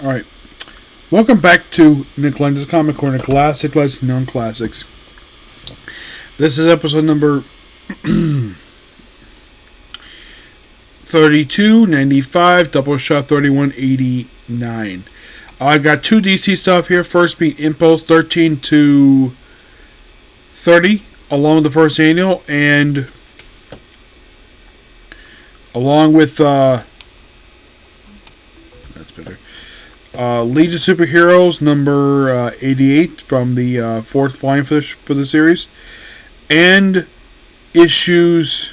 Alright. Welcome back to Nick Lenz's Comic Corner, Classic Less Known Classics. This is episode number 3295, Doubleshot 3189. I've got two DC stuff here. First being Impulse 13 to 30, along with the first annual, and along with that's better. Legion of Superheroes number 88 from the fourth volume for the series, and issues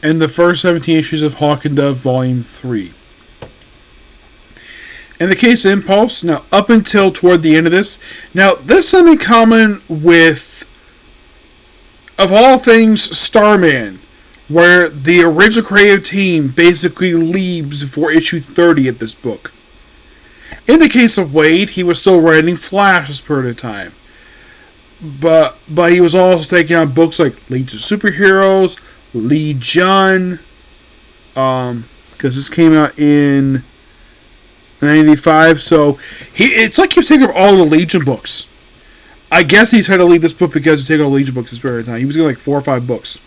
and the first 17 issues of Hawk and Dove Volume 3. In the case of Impulse, now up until toward the end of this, now this is something common with, of all things, Starman, where the original creative team basically leaves for issue 30 of this book. In the case of Warid, he was still writing Flash as per the time. But he was also taking on books like Legion of Superheroes, Legion, because this came out in 95, so it's like he was taking over all the Legion books. I guess he's trying to lead this book because he took all the Legion books this period of time. He was getting like 4 or 5 books.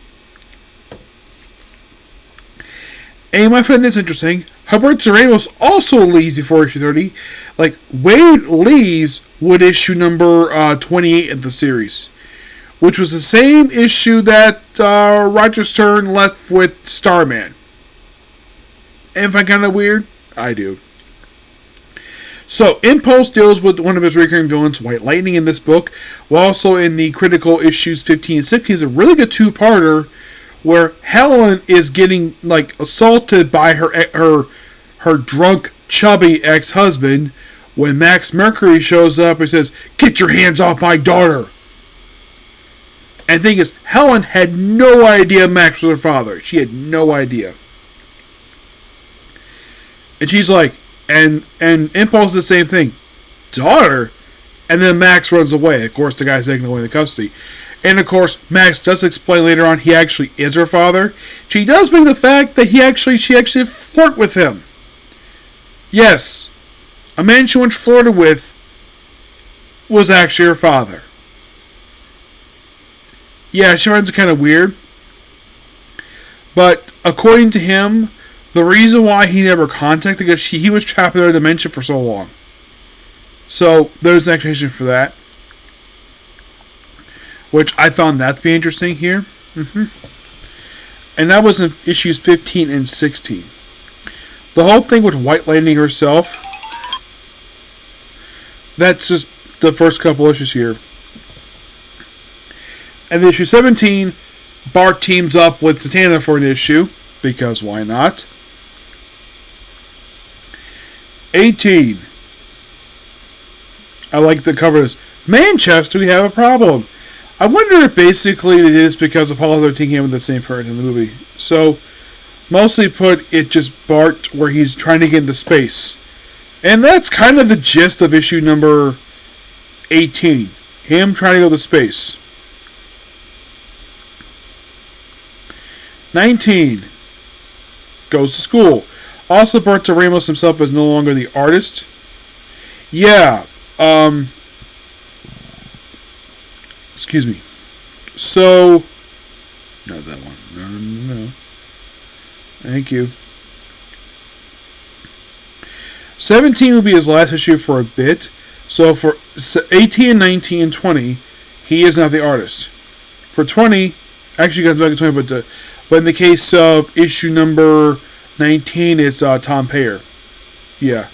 And you might find this interesting. Humberto Ramos also leaves before issue 30. Like, Wade leaves with issue number 28 of the series, which was the same issue that Roger Stern left with Starman. And if I kind of weird, I do. So, Impulse deals with one of his recurring villains, White Lightning, in this book. While also in the critical issues 15 and 16 is a really good two-parter where Helen is getting assaulted by her drunk, chubby ex-husband when Max Mercury shows up and says, "Get your hands off my daughter!" And the thing is, Helen had no idea Max was her father. She had no idea. And she's like, and Impulse did the same thing. Daughter? And then Max runs away. Of course, the guy's taking away the custody. And of course, Max does explain later on he actually is her father. She does bring the fact that she actually flirted with him. Yes, a man she once flirted with was actually her father. Yeah, she finds it kind of weird. But according to him, the reason why he never contacted because he was trapped in their dimension for so long. So there's an explanation for that, which I found that to be interesting here. And that was in issues 15 and 16. The whole thing with White Lightning herself, that's just the first couple issues here. And in issue 17, Bart teams up with Zatanna for an issue, because why not? 18. I like the cover of this. Manchester, we have a problem. I wonder if basically it is because Apollo 13 came with the same person in the movie. So, mostly put, it just Bart where he's trying to get into space. And that's kind of the gist of issue number 18. Him trying to go to space. 19. Goes to school. Also, Humberto Ramos himself is no longer the artist. Yeah. Excuse me. So, not that one. No. Thank you. 17 will be his last issue for a bit. So for 18, and 19, and 20, he is not the artist. For 20, actually goes back to 20, but in the case of issue number 19, it's Tom Payer. Yeah.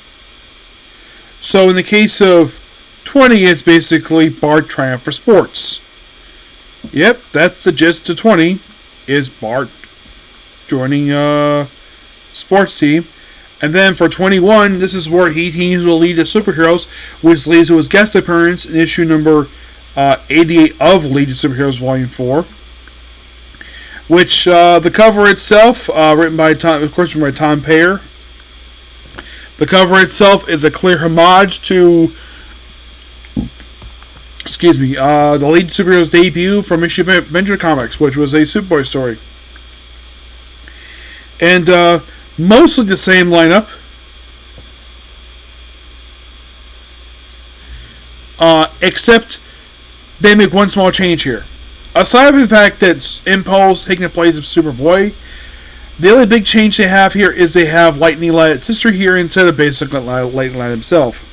So in the case of 20, it's basically Bart Triumph for Sports. Yep, that's the gist to 20, is Bart joining a sports team. And then for 21, this is where he teams will lead the superheroes, which leads to his guest appearance in issue number 88 of Legion of Superheroes Volume 4. Which, the cover itself, written by Tom Payer. The cover itself is a clear homage to the lead superhero's debut from issue of Avenger Comics, which was a Superboy story. And mostly the same lineup. Except they make one small change here. Aside from the fact that Impulse taking the place of Superboy, the only big change they have here is they have Lightning Lad's sister here instead of basically Lightning Lad himself.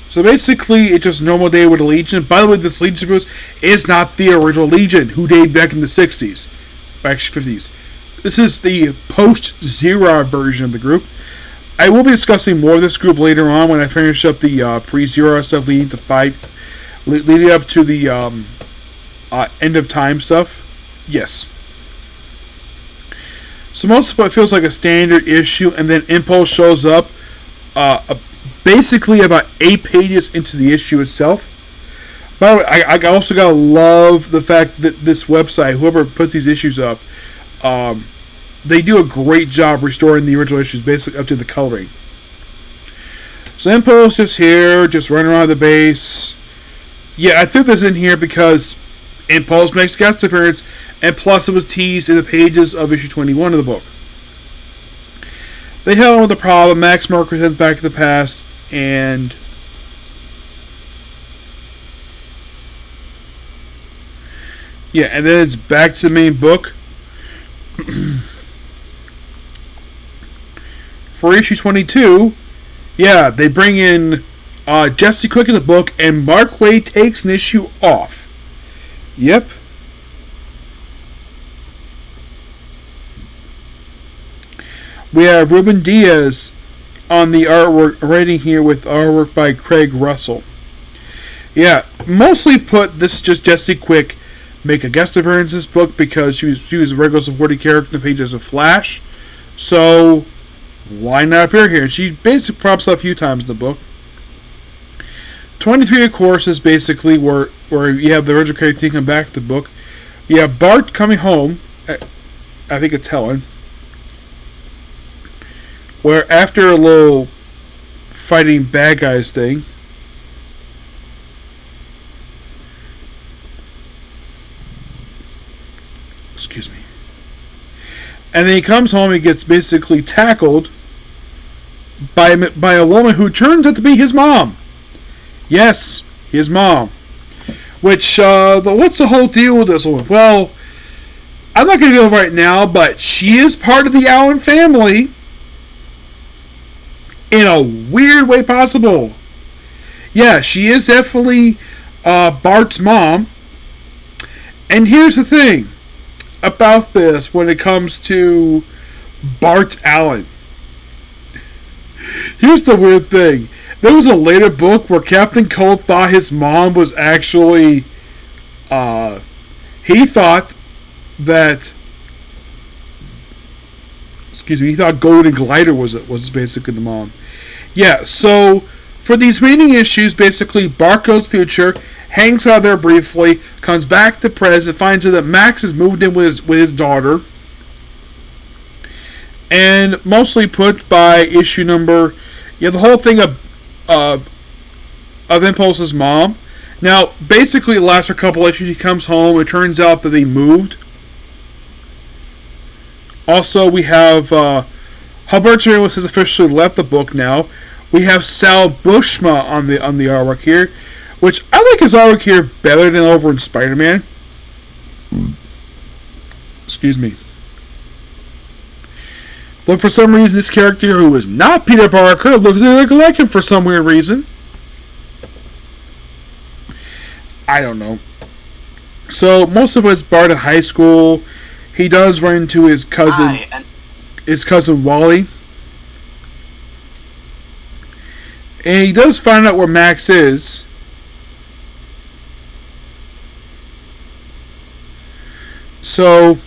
So basically, it's just a normal day with the Legion. By the way, this Legion is not the original Legion, who debuted back in the 60s. Actually, 50s. This is the post-Zero version of the group. I will be discussing more of this group later on when I finish up the pre-Zero stuff leading up to the end of time stuff. Yes. So most of it feels like a standard issue, and then Impulse shows up basically about 8 pages into the issue itself. By the way, I also gotta love the fact that this website, whoever puts these issues up, they do a great job restoring the original issues, basically up to the coloring. So Impulse just here, just running around the base. Yeah, I threw this in here because Impulse makes a guest appearance, and plus it was teased in the pages of issue 21 of the book. They held on with the problem. Max Marker heads back to the past, and yeah, and then it's back to the main book. For issue 22, yeah, they bring in Jesse Quick in the book, and Mark Waid takes an issue off. Yep. We have Ruben Diaz on the artwork, writing here with artwork by Craig Russell. Yeah, mostly put, this is just Jesse Quick make a guest appearance in this book because she was a regular supporting character in the pages of Flash. So why not appear here? She basically props up a few times in the book. 23, of course, is basically where you have the original character come back to the book. You have Bart coming home. I think it's Helen. Where after a little fighting bad guys thing, excuse me, and then he comes home and gets basically tackled by a woman who turns out to be his mom. Yes, his mom. Which, what's the whole deal with this one? Well, I'm not going to go right now, but she is part of the Allen family in a weird way possible. Yeah, she is definitely Bart's mom. And here's the thing about this when it comes to Bart Allen. Here's the weird thing. There was a later book where Captain Cold thought his mom was actually, he thought Golden Glider was basically the mom. Yeah, so for these remaining issues, basically Bart goes future, hangs out there briefly, comes back to present, finds out that Max has moved in with his daughter, and mostly put by issue number, the whole thing of Impulse's mom. Now, basically, the last couple issues, he comes home. It turns out that they moved. Also, we have Hubbard has officially left the book now. We have Sal Buscema on the artwork here, which I like his artwork here better than over in Spider-Man. Excuse me. But for some reason, this character, who is not Peter Parker, looks like him for some weird reason. I don't know. So, most of it's Bart at high school. He does run into his cousin Wally. And he does find out where Max is. So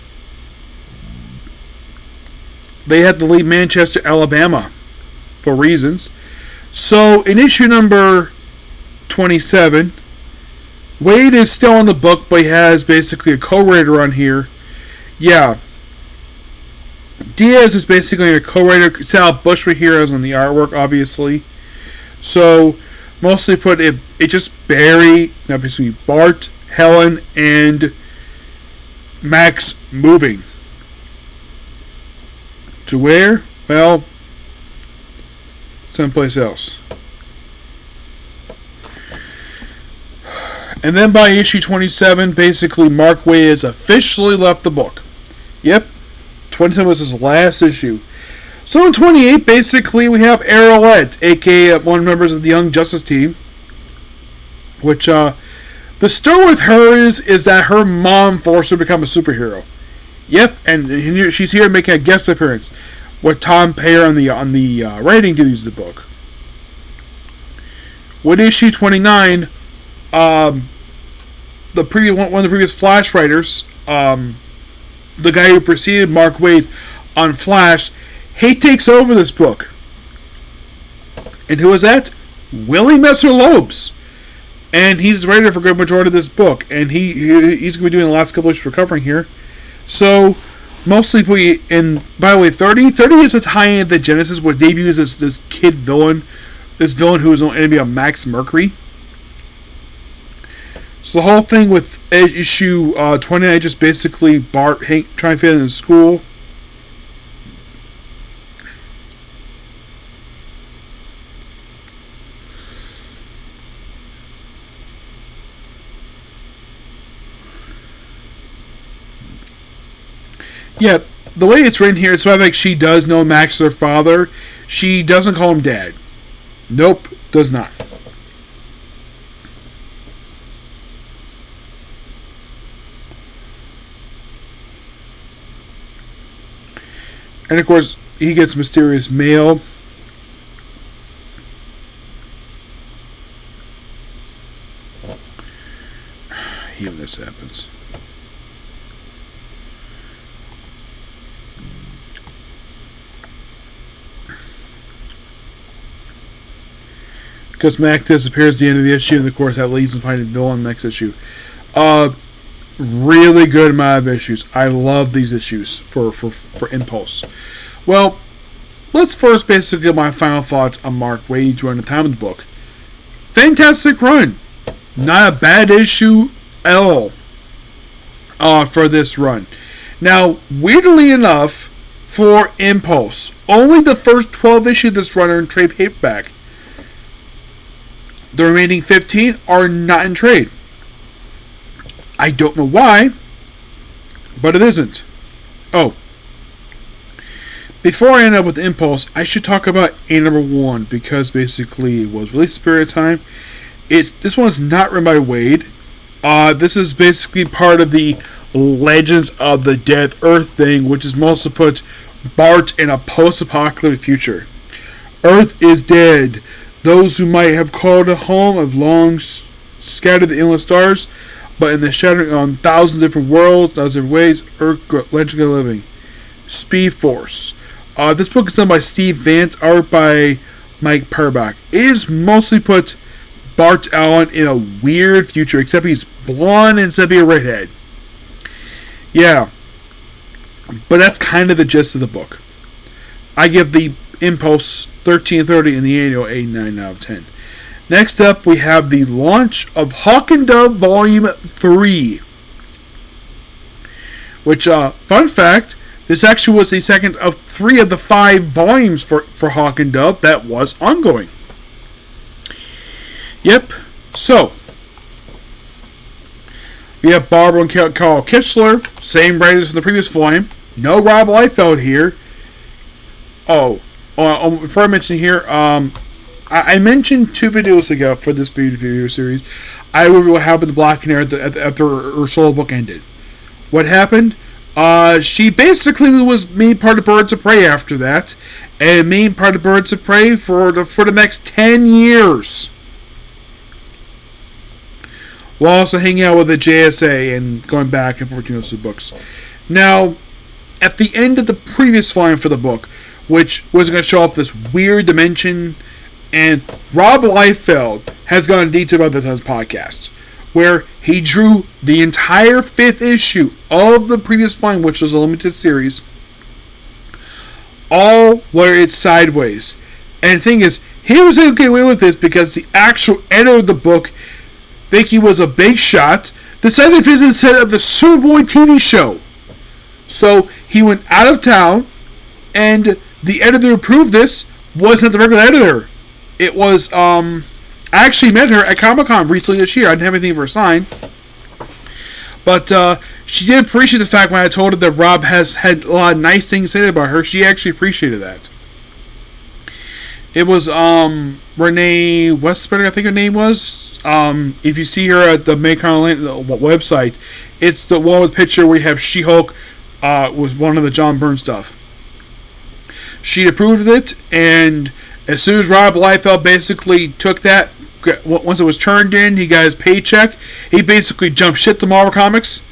they had to leave Manchester, Alabama for reasons. So in issue number 27, Waid is still in the book, but he has basically a co-writer on here. Yeah. Diaz is basically a co-writer. Sal Buscema here is on the artwork, obviously. So mostly put it just Barry, not basically Bart, Helen, and Max moving. To where? Well, someplace else. And then by issue 27, basically Mark Waid has officially left the book. Yep, 27 was his last issue. So in 28, basically we have Arrowette, aka one of the members of the Young Justice team. Which, the story with her is that her mom forced her to become a superhero. Yep, and she's here making a guest appearance with Tom Payer on the writing duties of the book. With issue 29, one of the previous Flash writers, the guy who preceded Mark Waid on Flash, he takes over this book. And who is that? Willie Messer-Loebs. And he's the writer for a good majority of this book. And he's going to be doing the last couple of issues we're covering here. So, mostly, and by the way, 30 is a tie-in the Genesis, where debuts this kid villain. This villain who is an enemy of Max Mercury. So the whole thing with issue 29, just basically Bart trying to fit into school. Yeah, the way it's written here, it's sort of like she does know Max, her father. She doesn't call him Dad. Nope, does not. And of course, he gets mysterious mail. Even this happens. Because Max disappears at the end of the issue, and of course that leads to finding Bill in the next issue. Really good amount of issues. I love these issues for Impulse. Well, let's first basically get my final thoughts on Mark Waid's run at the time of the book. Fantastic run. Not a bad issue at all for this run. Now, weirdly enough, for Impulse, only the first 12 issues of this run are in trade paperback. The remaining 15 are not in trade. I don't know why, but it isn't. Oh. Before I end up with Impulse, I should talk about A number 1, because basically it was released Spirit of Time. This one's not written by Waid. This is basically part of the Legends of the Dead Earth thing, which is mostly put Bart in a post-apocalyptic future. Earth is dead. Those who might have called it home have long scattered the endless stars, but in the shattering on thousands of different worlds, thousands of ways, Earth legend of living. Speed Force. This book is done by Steve Vance, art by Mike Perbach. It is mostly put Bart Allen in a weird future, except he's blonde instead of being a redhead. Yeah. But that's kind of the gist of the book. I give the Impulse 1330 and the annual a 9 out of 10. Next up, we have the launch of Hawk and Dove Volume 3. Which, fun fact, this actually was the second of 3 of the 5 volumes for Hawk and Dove that was ongoing. Yep, so we have Barbara and Carl Kitchler, same writers as the previous volume. No Rob Liefeld here. Before I mention here, I mentioned 2 videos ago for this video series, I reviewed what happened to Black Canary after her solo book ended. What happened? She basically was made part of Birds of Prey after that, and made part of Birds of Prey for the next 10 years. While also hanging out with the JSA and going back and forth between those 2 books. Now, at the end of the previous volume for the book, which was going to show up this weird dimension, and Rob Liefeld has gone in detail about this on his podcast, where he drew the entire 5th issue of the previous volume, which was a limited series, all where it's sideways. And the thing is, He was able to get away with this because the actual editor of the book, think he was a big shot, decided to visit the set of the Superboy TV show. So he went out of town, and the editor who approved this wasn't the regular editor. It was, I actually met her at Comic-Con recently this year. I didn't have anything for her sign. But she did appreciate the fact when I told her that Rob has had a lot of nice things said about her. She actually appreciated that. It was Renee Westberg, I think her name was. If you see her at the Maycon website, it's the one with the picture where you have She-Hulk with one of the John Byrne stuff. She approved of it, and as soon as Rob Liefeld basically took that, once it was turned in, he got his paycheck, he basically jumped ship to Marvel Comics,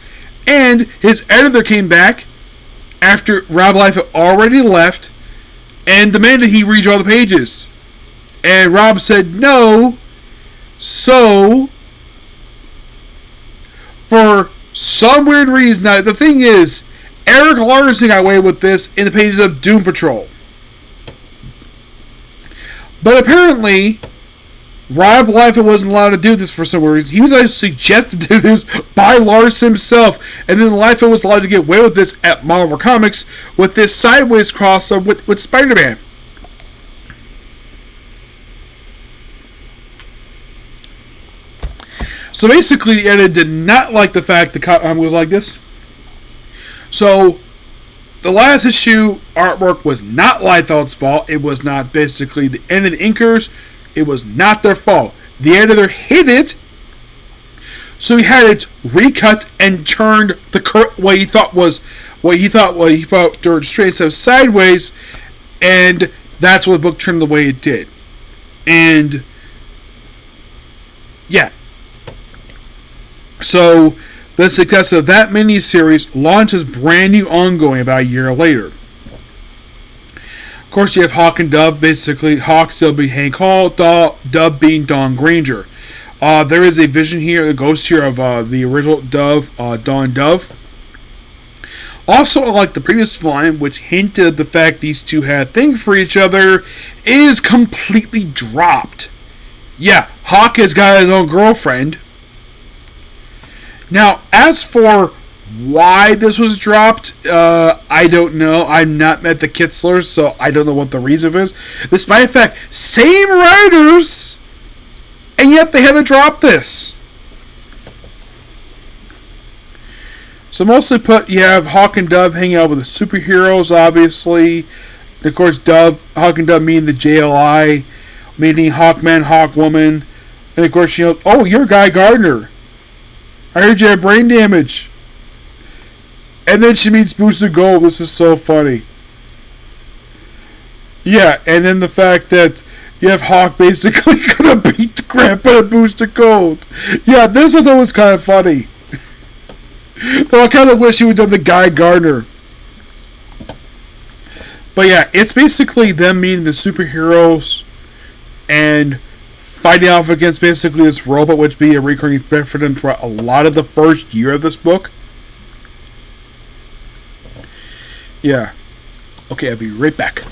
and his editor came back after Rob Liefeld already left and demanded he redraw the pages. And Rob said no, so for some weird reason, now the thing is, Eric Larson got away with this in the pages of Doom Patrol. But apparently, Rob Liefeld wasn't allowed to do this for some reason. He was actually suggested to do this by Larson himself, and then Liefeld was allowed to get away with this at Marvel Comics with this sideways crossover with Spider-Man. So basically, the editor did not like the fact the comic was like this. So the last issue artwork was not Liefeld's fault. It was not basically the end of the inkers. It was not their fault. The editor hid it, so he had it recut and turned the what he thought turned straight instead of sideways, and that's what the book turned the way it did. And yeah, so the success of that miniseries launches brand new ongoing about a year later. Of course, you have Hawk and Dove. Basically, Hawk still being Hank Hall, Dove being Dawn Granger. There is a vision here, a ghost here of the original Dove, Dawn Dove. Also, unlike the previous line, which hinted at the fact these two had a thing for each other, is completely dropped. Yeah, Hawk has got his own girlfriend. Now, as for why this was dropped, I don't know. I've not met the Kitzlers, so I don't know what the reason is. Despite the fact, same writers, and yet they had to drop this. So mostly you have Hawk and Dove hanging out with the superheroes, obviously. And of course, Hawk and Dove meaning the JLI, meaning Hawkman, Hawkwoman. And of course, oh, you're Guy Gardner. I heard you had brain damage. And then she meets Booster Gold. This is so funny. Yeah, and then the fact that you have Hawk basically gonna beat the crap out of Booster Gold. Yeah, this I thought was kind of funny. Though I kind of wish he would have done the Guy Gardner. But yeah, it's basically them meeting the superheroes and fighting off against basically this robot, which be a recurring threat for them throughout a lot of the first year of this book. Yeah. Okay, I'll be right back.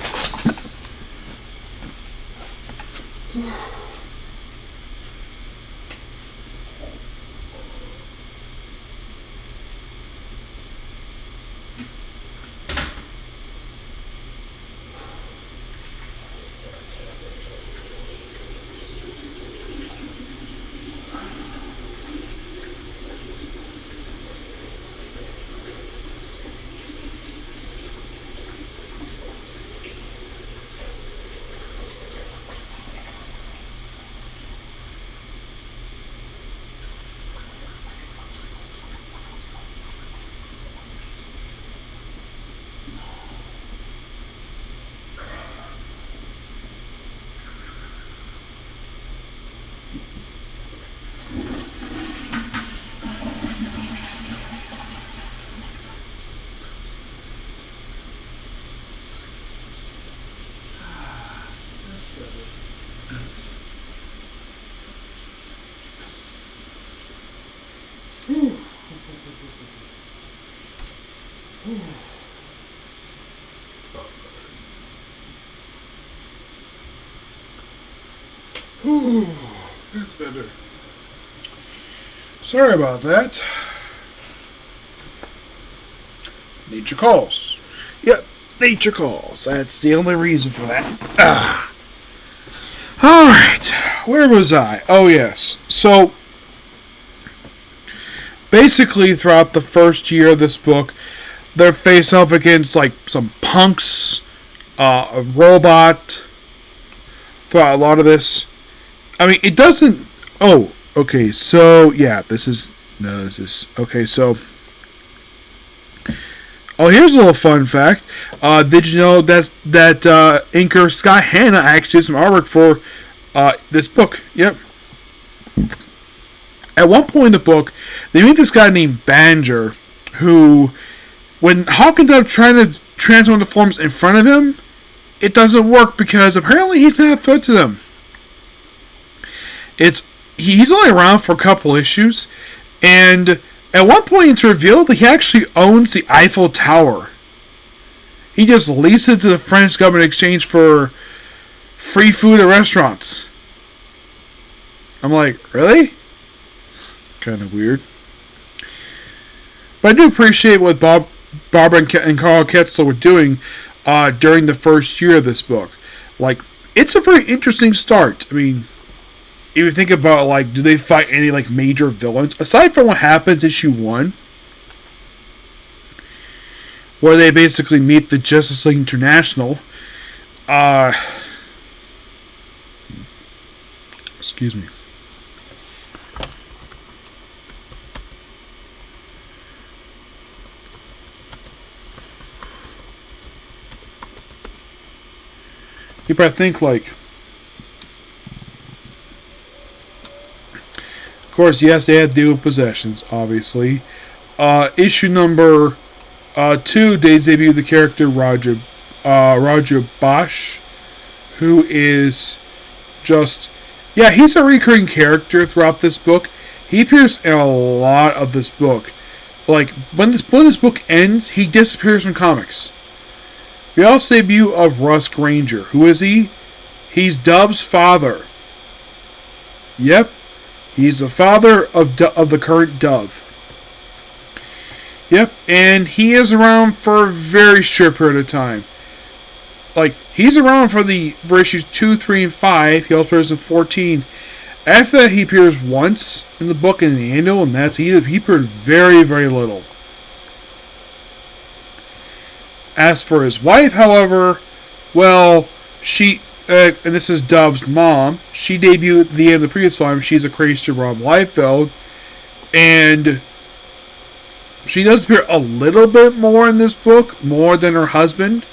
Ooh, that's better. Sorry about that. Nature calls. Yep, nature calls. That's the only reason for that. Alright, where was I? Oh, yes. So, basically, throughout the first year of this book, they're faced off against, like, some punks, a robot, throughout a lot of this. I mean, it doesn't... Oh, okay, so, yeah, this is... No, this is... Okay, so... Oh, here's a little fun fact. Did you know that inker Scott Hanna actually did some artwork for this book? Yep. At one point in the book, they meet this guy named Banjer, who, when Hawk ends up trying to transform the forms in front of him, it doesn't work because apparently he's not a threat to them. He's only around for a couple issues, and at one point it's revealed that he actually owns the Eiffel Tower. He just leased it to the French government in exchange for free food at restaurants. I'm like, really? Kind of weird. But I do appreciate what Barbara and Carl Ketzler were doing during the first year of this book. Like, it's a very interesting start. I mean, if you think about, like, do they fight any, like, major villains? Aside from what happens in issue 1, where they basically meet the Justice League International, excuse me. You probably think, like, of course, yes, they had to deal with possessions, obviously. Issue number 2, they debuted the character Roger Bosch, who is just... Yeah, he's a recurring character throughout this book. He appears in a lot of this book. Like, when this book ends, he disappears from comics. We also debut of Russ Granger. Who is he? He's Dove's father. Yep. He's the father of the current Dove. Yep. And he is around for a very short period of time. Like, he's around for issues 2, 3, and 5. He also appears in 14. After that, he appears once in the book in the annual, and that's he appeared very, very little. As for his wife, however, well, she, and this is Dove's mom, she debuted at the end of the previous volume. She's a crazy Rob Liefeld, and she does appear a little bit more in this book, more than her husband.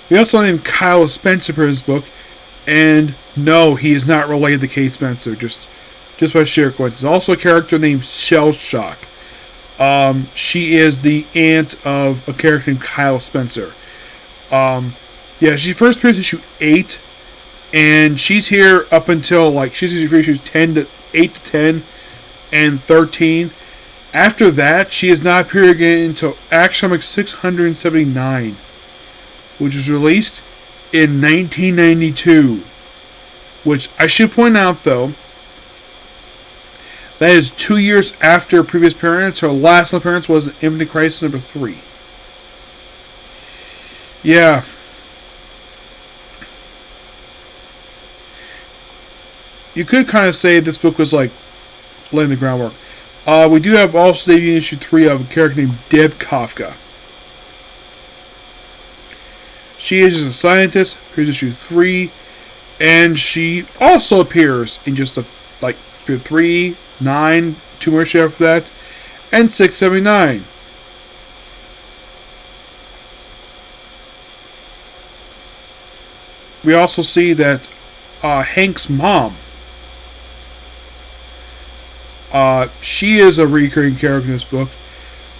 We also named Kyle Spencer for his book, and no, he is not related to Kate Spencer, just by sheer coincidence. Also a character named Shell Shock. She is the aunt of a character named Kyle Spencer. Yeah, she first appears in issue 8, and she's here up until, like, she's here for issues 8 to 10, and 13. After that, she has not appeared again until Action Comics 679. Which was released in 1992. Which I should point out, though, that is 2 years after her previous appearance. Her last appearance was in Infinite Crisis number 3. Yeah. You could kind of say this book was like laying the groundwork. We do have also debuting issue 3 of a character named Deb Kafka. She is a scientist. Here's issue 3. And she also appears in just 3, 9, 2 more issues after that, and 679. We also see that Hank's mom, she is a recurring character in this book,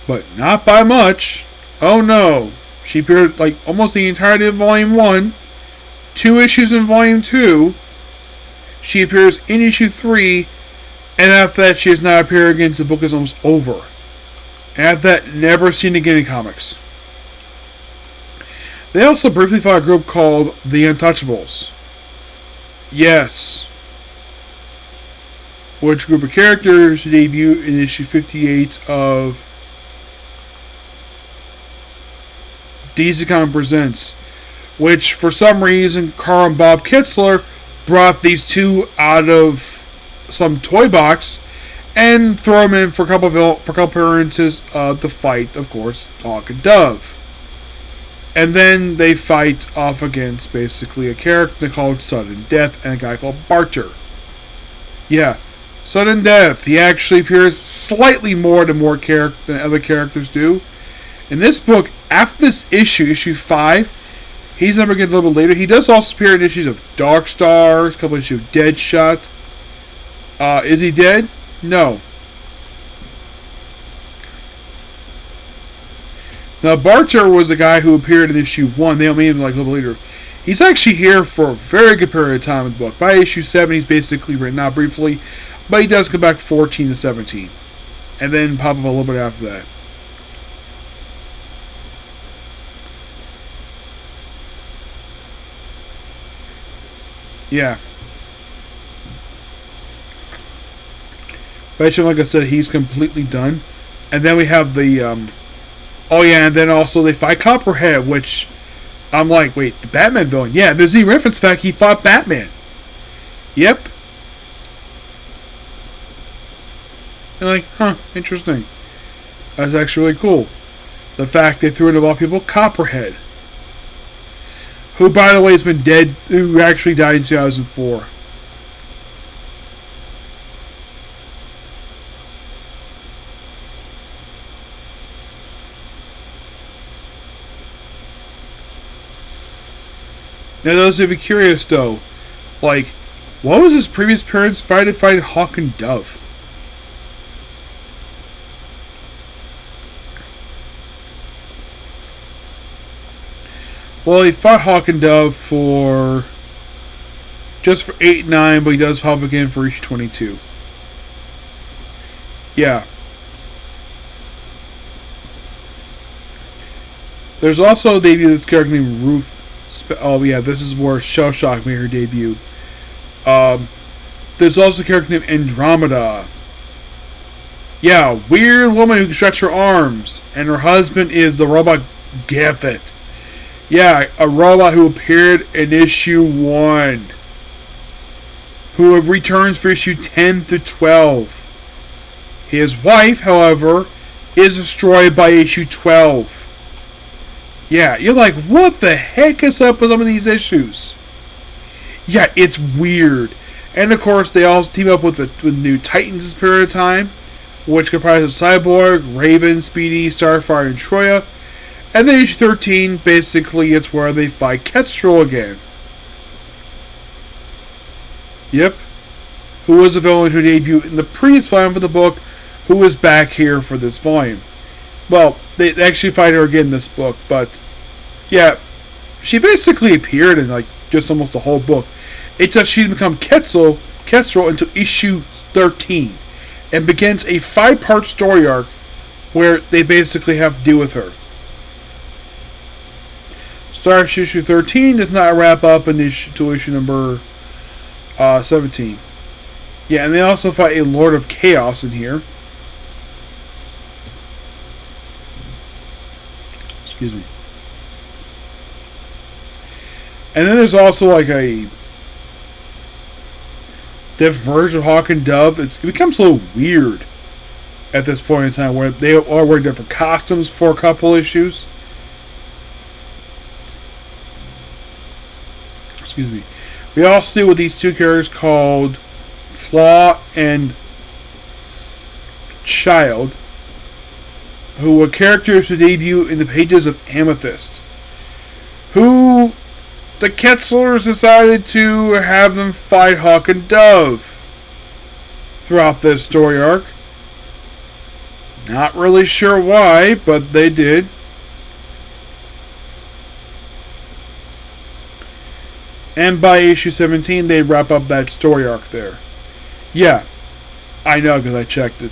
but not by much. Oh no. She appeared like almost the entirety of Volume 1, 2 issues in Volume 2. She appears in issue 3, And after that, she has not appeared again until the book is almost over. And after that, never seen again in comics. They also briefly fought a group called the Untouchables. Yes. Which group of characters debut in issue 58 of DC Comics Presents, which for some reason Carl and Bob Kitzler brought these two out of some toy box and throw them in for a couple appearances to fight, of course, Hawk and Dove. And then they fight off against basically a character called Sudden Death and a guy called Barter. Yeah, Sudden Death. He actually appears slightly more than other characters do. In this book, after this issue 5, he's never getting a little bit later. He does also appear in issues of Dark Stars, a couple issues of Deadshot. Is he dead? No. Now, Barter was a guy who appeared in issue 1. They made him like a little later. He's actually here for a very good period of time in the book. By issue 7, he's basically written out briefly, but he does come back 14 to 17. And then pop up a little bit after that. Yeah. But like I said, he's completely done. And then we have the, oh yeah, and then also they fight Copperhead, which I'm like, wait, the Batman villain? Yeah, there's the reference fact he fought Batman. Yep. And like, huh, interesting. That's actually really cool. The fact they threw in of all people, Copperhead. Who, by the way, has been dead, who actually died in 2004. Now, those of you curious, though, like, what was his previous appearance fighting Hawk and Dove? Well, he fought Hawk and Dove for just for 8-9, but he does pop again for issue 22. Yeah. There's also a debut of this character named Ruth. Oh yeah, this is where Shell Shock made her debut. There's also a character named Andromeda. Yeah, weird woman who can stretch her arms, and her husband is the robot Gambit. Yeah, a robot who appeared in issue 1, who returns for issue 10 to 12. His wife, however, is destroyed by issue 12. Yeah, you're like, what the heck is up with some of these issues? Yeah, it's weird. And of course, they also team up with the new Titans this period of time, which comprises Cyborg, Raven, Speedy, Starfire, and Troya. And then issue 13, basically, it's where they fight Kestrel again. Yep. Who was a villain who debuted in the previous volume of the book, who is back here for this volume. Well, they actually fight her again in this book, but yeah, she basically appeared in like just almost the whole book. It's just she didn't become Kestrel until issue 13, and begins a 5-part story arc where they basically have to deal with her. Starts issue 13 does not wrap up until issue number 17. Yeah, and they also fight a Lord of Chaos in here. Excuse me. And then there's also like a different version of Hawk and Dove. It becomes a little weird at this point in time, where they are wearing different costumes for a couple issues. Excuse me. We also see with these two characters called Flaw and Child, who were characters who debut in the pages of Amethyst, who the Ketzlers decided to have them fight Hawk and Dove throughout this story arc. Not really sure why, but they did. And by issue 17, they wrap up that story arc there. Yeah. I know because I checked it.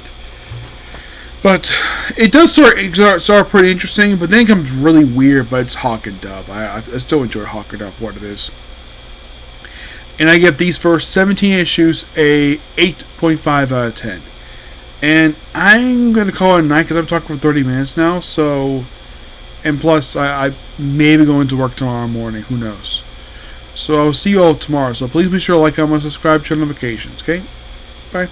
But it does start pretty interesting, but then it becomes really weird, but it's Hawk and Dove. I still enjoy Hawk and Dove for what it is. And I give these first 17 issues a 8.5 out of 10. And I'm going to call it a night because I'm talking for 30 minutes now, so... And plus, I may be going to work tomorrow morning, who knows. So I'll see you all tomorrow, so please be sure to like, comment, subscribe, turn notifications, okay? Bye.